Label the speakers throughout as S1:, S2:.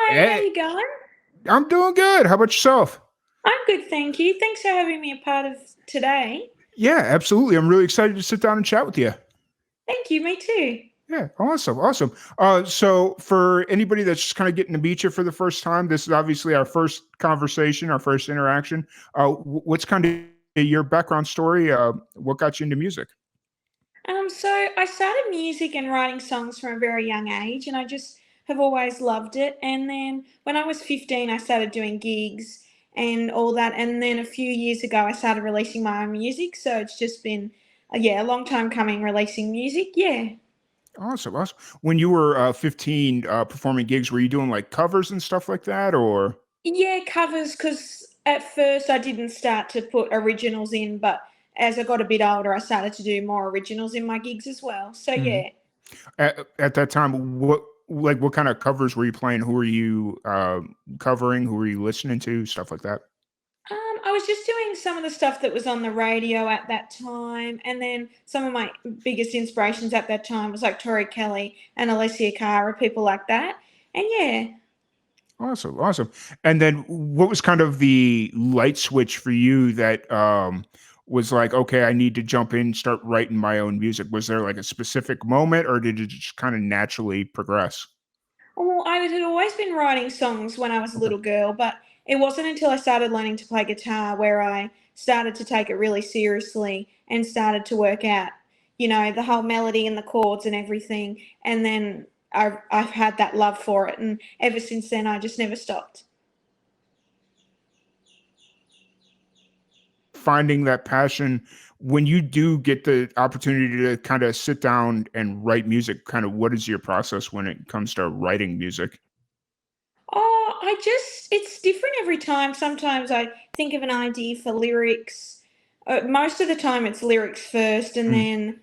S1: Hi, how
S2: Hey,
S1: you going?
S2: I'm doing good. How about yourself?
S1: I'm good, thank you. Thanks for having me a part of today.
S2: Yeah, absolutely. I'm really excited to sit down and chat with you.
S1: Thank you, me too.
S2: Yeah, awesome, awesome. So for anybody that's just kind of getting to meet you for the first time, this is obviously our first conversation, our first interaction. What's kind of your background story? What got you into music?
S1: So I started music and writing songs from a very young age, and I just have always loved it. And then when I was 15, I started doing gigs and all that. And then a few years ago, I started releasing my own music. So it's just been, yeah, a long time coming releasing music. Yeah.
S2: Awesome, awesome. When you were 15, performing gigs, were you doing like covers and stuff like that, or?
S1: Yeah, covers, because at first I didn't start to put originals in, but as I got a bit older, I started to do more originals in my gigs as well. So
S2: Mhm.
S1: yeah,
S2: At that time, what kind of covers were you playing? Who were you covering? Who were you listening to? Stuff like that.
S1: I was just doing some of the stuff that was on the radio at that time, and then some of my biggest inspirations at that time was like Tori Kelly and Alessia Cara, people like that. And yeah,
S2: Awesome, awesome. And then what was kind of the light switch for you that was like, okay, I need to jump in, start writing my own music? Was there like a specific moment, or did it just kind of naturally progress?
S1: well, I had always been writing songs when I was a
S2: Okay.
S1: little girl, but it wasn't until I started learning to play guitar where I started to take it really seriously and started to work out, the whole melody and the chords and everything. And then I've had that love for it, and ever since then, I just never stopped.
S2: Finding that passion when you do get the opportunity to kind of sit down and write music, kind of what is your process when it comes to writing music?
S1: It's different every time. Sometimes I think of an idea for lyrics. Most of the time, it's lyrics first, and
S2: Mm,
S1: then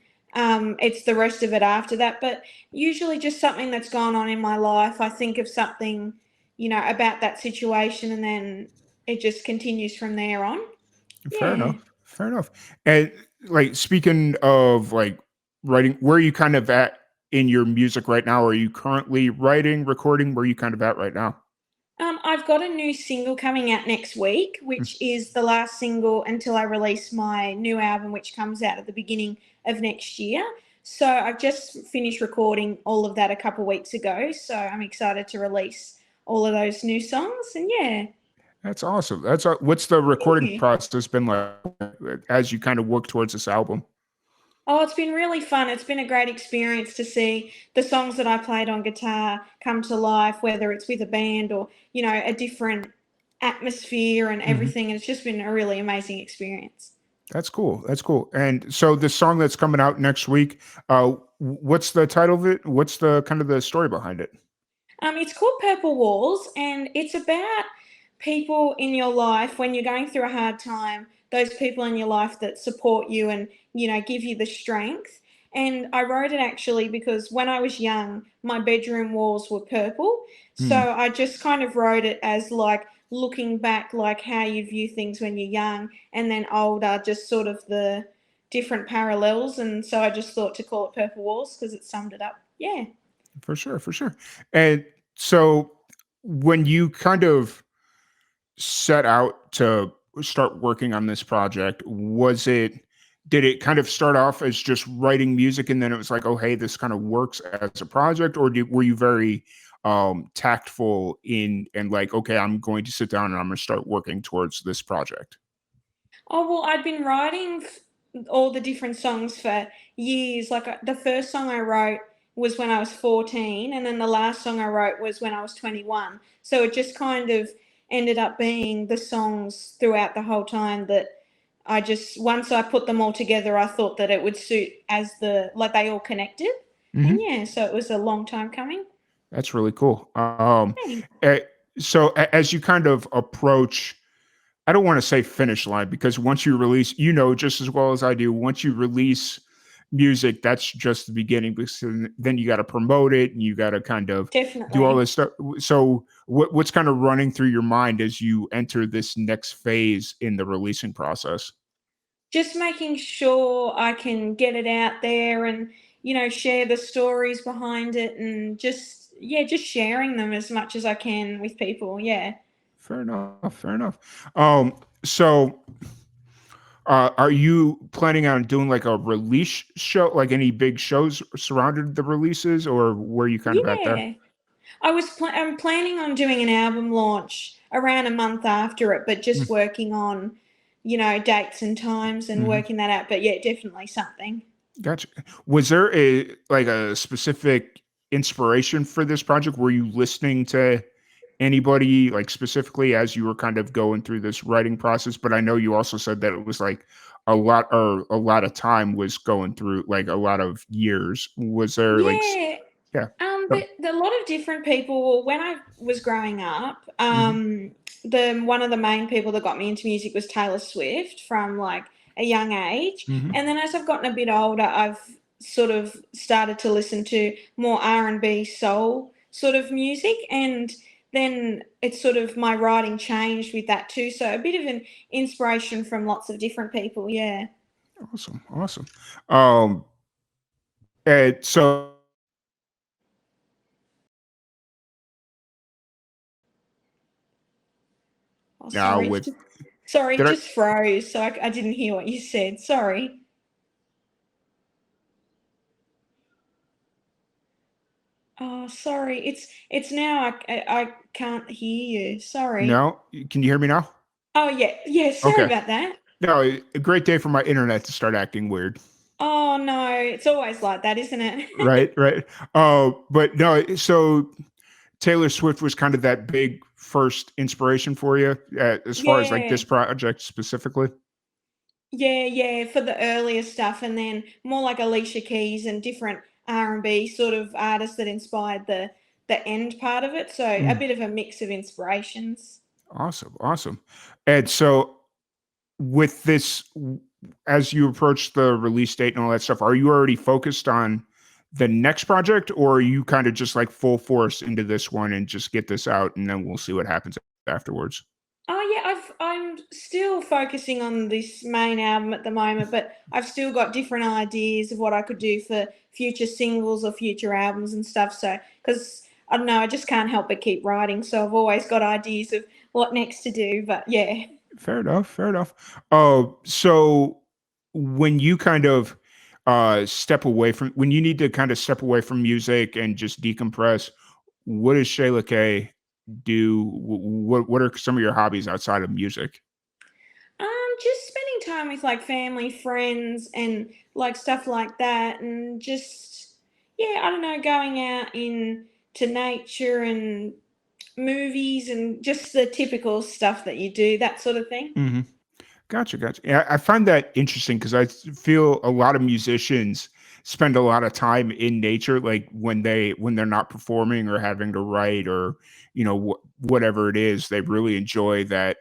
S1: it's the rest of it after that. But usually, just something that's gone on in my life. I think of something, about that situation, and then it just continues from there on.
S2: fair
S1: Yeah.
S2: enough. Fair enough. And like speaking of like writing, where are you kind of at in your music right now? Are you currently writing, recording? Where are you kind of at right now?
S1: I've got a new single coming out next week,
S2: Mm,
S1: which is the last single until I release my new album, which comes out at the beginning of next year. So I've just finished recording all of that a couple weeks ago. So I'm excited to release all of those new songs. And yeah,
S2: that's awesome. What's the
S1: thank
S2: recording
S1: you.
S2: process been like as you kind of work towards this album?
S1: Oh, it's been really fun. It's been a great experience to see the songs that I played on guitar come to life, whether it's with a band or, a different atmosphere and everything. And it's just been a really amazing experience.
S2: That's cool. That's cool. And so the song that's coming out next week, what's the title of it? What's the kind of the story behind it?
S1: It's called Purple Walls, and it's about people in your life when you're going through a hard time, those people in your life that support you and, give you the strength. And I wrote it actually because when I was young, my bedroom walls were purple. So
S2: Hmm,
S1: I just kind of wrote it as like looking back, like how you view things when you're young, and then older, just sort of the different parallels. And so I just thought to call it Purple Walls because it summed it up. Yeah.
S2: for sure, for sure. And so when you kind of set out to start working on this project, did it kind of start off as just writing music and then it was like, oh hey, this kind of works as a project, or were you very tactful in and like, okay, I'm going to sit down and I'm going to start working towards this project?
S1: Oh, well, I'd been writing all the different songs for years. Like the first song I wrote was when I was 14, and then the last song I wrote was when I was 21. So it just kind of ended up being the songs throughout the whole time that I just, once I put them all together, I thought that it would suit as like they all connected. And
S2: Hmm.
S1: yeah, so it was a long time coming.
S2: That's really cool.
S1: Thanks.
S2: Eh, so as you kind of approach, I don't want to say finish line because once you release, just as well as I do, once you release music, that's just the beginning. Because then you got to promote it and you got to kind of do all
S1: Definitely.
S2: this stuff. So what's kind of running through your mind as you enter this next phase in the releasing process?
S1: Just making sure I can get it out there and, share the stories behind it and just, yeah, just sharing them as much as I can with people. Yeah.
S2: Fair enough. Fair enough. So are you planning on doing like a release show, like any big shows surrounded the releases, or where you kind of at there?
S1: Yeah. I'm planning on doing an album launch around a month after it, but just working on, dates and times and
S2: Mm-hmm.
S1: working that out. But yeah, definitely something.
S2: Gotcha. Was there a specific inspiration for this project? Were you listening to anybody like specifically as you were kind of going through this writing process? But I know you also said that it was like a lot of time was going through, like a lot of years. Was there
S1: Yeah.
S2: yeah.
S1: A lot of different people. When I was growing up,
S2: Mm-hmm.
S1: the one of the main people that got me into music was Taylor Swift from like a young age,
S2: Mm-hmm.
S1: and then as I've gotten a bit older, I've sort of started to listen to more R&B soul sort of music, and then it's sort of my writing changed with that too. So a bit of an inspiration from lots of different people. Yeah.
S2: Awesome. Awesome. Um, and so
S1: Oh,
S2: now
S1: sorry.
S2: with
S1: Sorry,
S2: did I
S1: just froze, so I didn't hear what you said. Sorry. Oh, sorry. It's now I can't hear you. Sorry.
S2: no? Can you hear me now?
S1: Oh yeah, yeah. Sorry
S2: Okay.
S1: about that.
S2: No, a great day for my internet to start acting weird.
S1: Oh no, it's always like that, isn't it?
S2: Right, right. But no, so Taylor Swift was kind of that big first inspiration for you, as far as like
S1: Yeah,
S2: this project specifically?
S1: yeah, yeah. For the earlier stuff, and then more like Alicia Keys and different R&B sort of artists that inspired the end part of it. So a
S2: Mm,
S1: bit of a mix of inspirations.
S2: awesome, awesome. And so with this, as you approach the release date and all that stuff, are you already focused on the next project, or are you kind of just like full force into this one and just get this out and then we'll see what happens afterwards?
S1: Oh yeah, I'm still focusing on this main album at the moment, but I've still got different ideas of what I could do for future singles or future albums and stuff. So, because I don't know, I just can't help but keep writing. So I've always got ideas of what next to do. But yeah,
S2: Fair enough. Fair enough. So when you kind of step away from, when you need to kind of step away from music and just decompress, what does Shayla K do? What are some of your hobbies outside of music?
S1: just spending time with like family, friends, and like stuff like that, and just yeah, I don't know, going out in to nature and movies and just the typical stuff that you do, that sort of thing.
S2: Hmm. Gotcha, gotcha. Yeah, I find that interesting because feel a lot of musicians spend a lot of time in nature, like when they're not performing or having to write or whatever it is, they really enjoy that.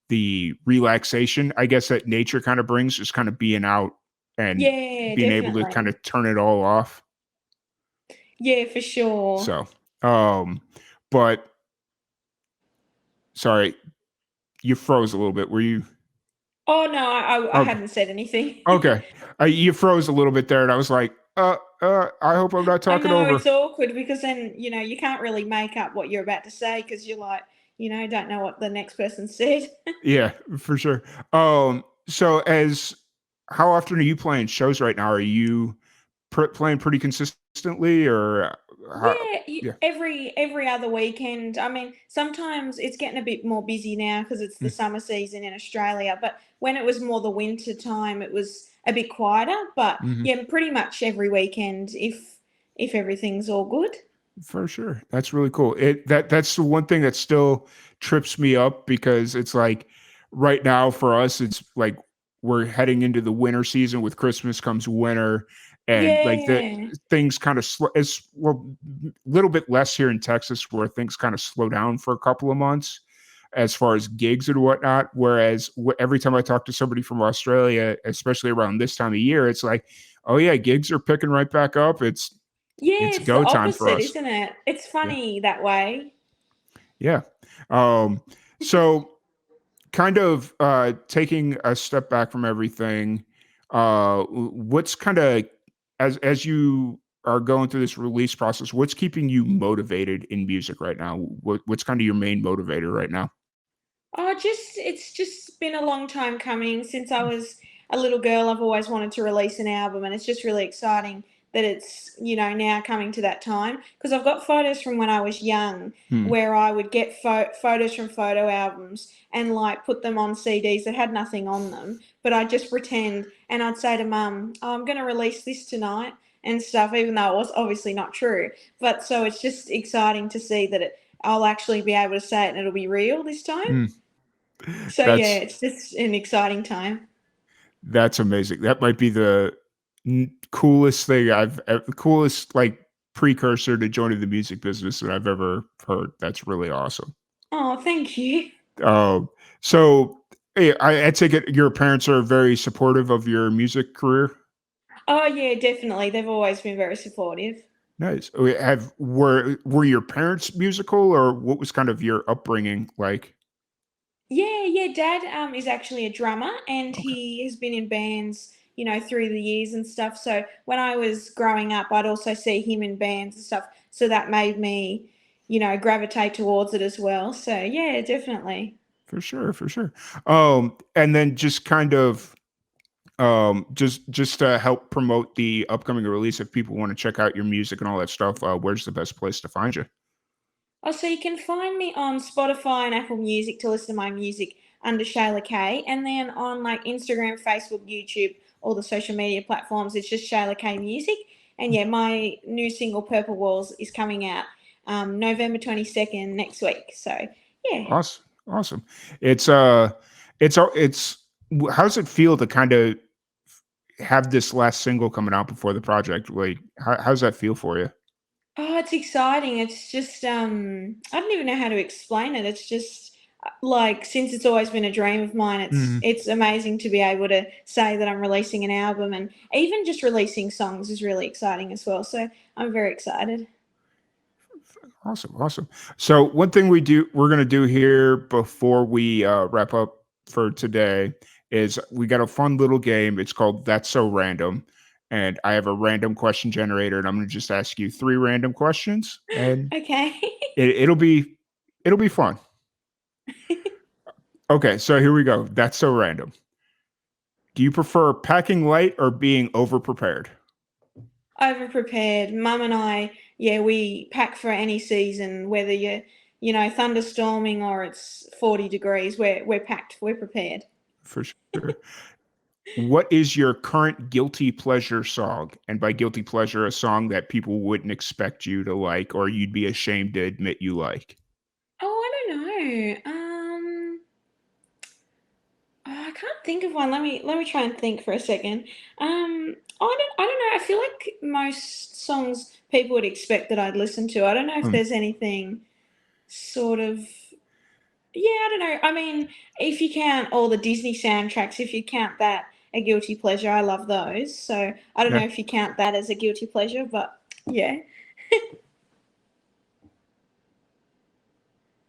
S2: The relaxation, I guess, that nature kind of brings, just kind of being out and
S1: Yeah,
S2: being able to kind
S1: definitely.
S2: of turn it all off.
S1: Yeah, for sure.
S2: So, but sorry, you froze a little bit. Were you
S1: Oh no, I
S2: okay?
S1: hadn't said anything.
S2: Okay, you froze a little bit there, and I was like, I hope I'm not
S1: I
S2: talking
S1: know
S2: over.
S1: it's awkward because then you can't really make up what you're about to say because you're like don't know what the next person said.
S2: Yeah, for sure. So as how often are you playing shows right now? Are you playing pretty consistently, or how?
S1: Yeah,
S2: Yeah.
S1: every other weekend. I mean, sometimes it's getting a bit more busy now because it's the
S2: Mm,
S1: summer season in Australia. But when it was more the winter time, it was a bit quieter. But
S2: mhm.
S1: yeah, pretty much every weekend if everything's all good.
S2: For sure. That's really cool. That's the one thing that still trips me up because it's like right now for us, it's like we're heading into the winter season. With Christmas comes winter, and like the
S1: Yeah,
S2: things kind of slow. It's well, a little bit less here in Texas where things kind of slow down for a couple of months as far as gigs and whatnot. Whereas every time I talk to somebody from Australia, especially around this time of year, it's like, oh yeah, gigs are picking right back up.
S1: yeah,
S2: It's
S1: it's the
S2: go time for
S1: opposite,
S2: us.
S1: isn't it? It's
S2: Yeah.
S1: funny that way.
S2: Yeah. Um, so kind of taking a step back from everything, what's kind of as you are going through this release process, what's keeping you motivated in music right now? What's kind of your main motivator right now?
S1: Oh, just it's just been a long time coming. Since I was a little girl, I've always wanted to release an album, and it's just really exciting that it's, now coming to that time. Because I've got photos from when I was young
S2: Hmm.
S1: where I would get photos from photo albums and like put them on CDs that had nothing on them, but I'd just pretend and I'd say to mum, "Oh, I'm going to release this tonight," and stuff, even though it was obviously not true. But so it's just exciting to see that I'll actually be able to say it and it'll be real this time.
S2: Hmm.
S1: So yeah,
S2: That's
S1: it's just an exciting time.
S2: that's amazing. That might be the coolest thing coolest like precursor to joining the music business that I've ever heard. That's really awesome.
S1: Oh, thank you.
S2: Um, so I take it your parents are very supportive of your music career.
S1: Oh yeah, definitely. They've always been very supportive.
S2: Nice. Were your parents musical, or what was kind of your upbringing like?
S1: Yeah, yeah. Dad is actually a drummer, and
S2: Okay,
S1: he has been in bands, through the years and stuff. So when I was growing up, I'd also see him in bands and stuff. So that made me, gravitate towards it as well. So yeah, definitely.
S2: for sure, for sure. And then just kind of just to help promote the upcoming release, if people want to check out your music and all that stuff, where's the best place to find you?
S1: Oh, so you can find me on Spotify and Apple Music to listen to my music under Shayla K, and then on like Instagram, Facebook, YouTube, all the social media platforms, it's just Shayla K Music. And yeah, my new single Purple Walls is coming out November 22nd next week. So yeah.
S2: Awesome, awesome. It's it's how does it feel to kind of have this last single coming out before the project? Like, how's that feel for you?
S1: Oh, it's exciting. It's just I don't even know how to explain it. It's just like since it's always been a dream of mine, it's
S2: Mhm.
S1: it's amazing to be able to say that I'm releasing an album, and even just releasing songs is really exciting as well. So I'm very excited.
S2: Awesome, awesome. So one thing we're gonna do here before we wrap up for today is we got a fun little game. It's called That's So Random, and I have a random question generator, and I'm gonna just ask you three random questions, and
S1: Okay.
S2: it'll be fun. Okay, so here we go. That's so random. Do you prefer packing light or being over prepared?
S1: Over prepared. Mum and I, yeah, we pack for any season, whether you're, thunderstorming or it's 40 degrees. We're packed. We're prepared.
S2: For sure. What is your current guilty pleasure song? And by guilty pleasure, a song that people wouldn't expect you to like or you'd be ashamed to admit you like.
S1: Oh, I don't know. Oh, I can't think of one. Let me try and think for a second. I don't know. I feel like most songs people would expect that I'd listen to. I don't know if
S2: Hmm,
S1: there's anything sort of. Yeah, I don't know. I mean, if you count all the Disney soundtracks, if you count that a guilty pleasure, I love those. So I don't know
S2: yeah.
S1: if you count that as a guilty pleasure, but yeah.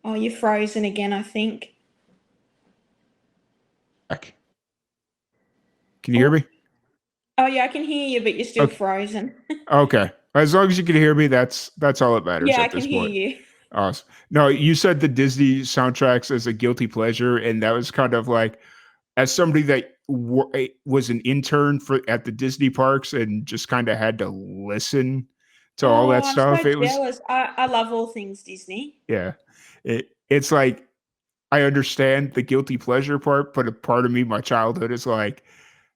S1: Oh, you're frozen again, I think.
S2: Back. Can you hear
S1: Oh,
S2: me?
S1: oh yeah, I can hear you, but you're still
S2: Okay.
S1: frozen.
S2: Okay. As long as you can hear me, that's all that matters
S1: Yeah, I
S2: at
S1: can
S2: this
S1: hear
S2: point.
S1: you.
S2: Awesome. No, you said the Disney soundtracks as a guilty pleasure, and that was kind of like as somebody that was an intern for at the Disney parks and just kind of had to listen to all
S1: Oh,
S2: that
S1: I'm so
S2: stuff. It was
S1: jealous. I love all things Disney.
S2: yeah. It's like I understand the guilty pleasure part, but a part of me, my childhood is like,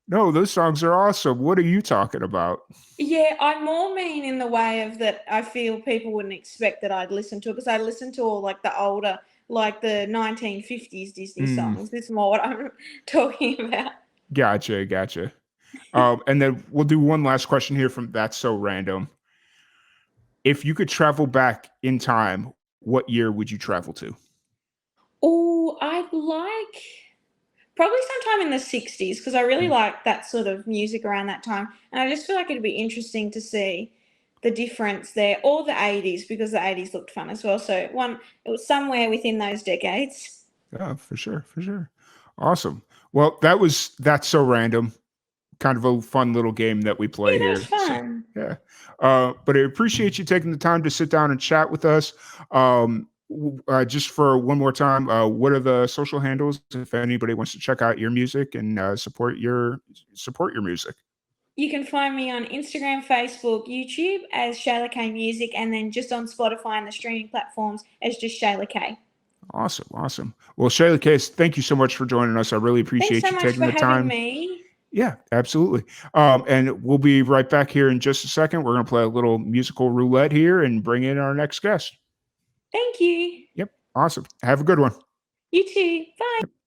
S2: no, those songs are awesome. What are you talking about?
S1: Yeah, I more mean in the way of that I feel people wouldn't expect that I'd listen to it because I listen to all like the older, like the 1950s Disney
S2: Mm,
S1: songs. This is more what I'm talking about.
S2: gotcha, gotcha. And then we'll do one last question here from That's So Random. If you could travel back in time, what year would you travel to?
S1: Oh, I'd like probably sometime in the 60s because I really
S2: Mm,
S1: like that sort of music around that time. And I just feel like it'd be interesting to see the difference there, or the 80s because the 80s looked fun as well. So it was somewhere within those decades.
S2: yeah, for sure, for sure. Awesome. Well, that's so random. kind of a fun little game that we play
S1: Yeah, that was
S2: here. So
S1: fun.
S2: yeah, but I appreciate you taking the time to sit down and chat with us. Just for one more time, what are the social handles if anybody wants to check out your music and support your music?
S1: You can find me on Instagram, Facebook, YouTube as Shayla K Music, and then just on Spotify and the streaming platforms as just Shayla K.
S2: Awesome, awesome. Well, Shayla Case, thank you so much for joining us. I really
S1: Thanks
S2: appreciate
S1: so
S2: you
S1: much
S2: taking
S1: for
S2: the
S1: having
S2: time.
S1: me.
S2: Yeah, absolutely. And we'll be right back here in just a second. We're going to play a little musical roulette here and bring in our next guest.
S1: Thank you.
S2: Yep, awesome. Have a good one.
S1: You too. Bye.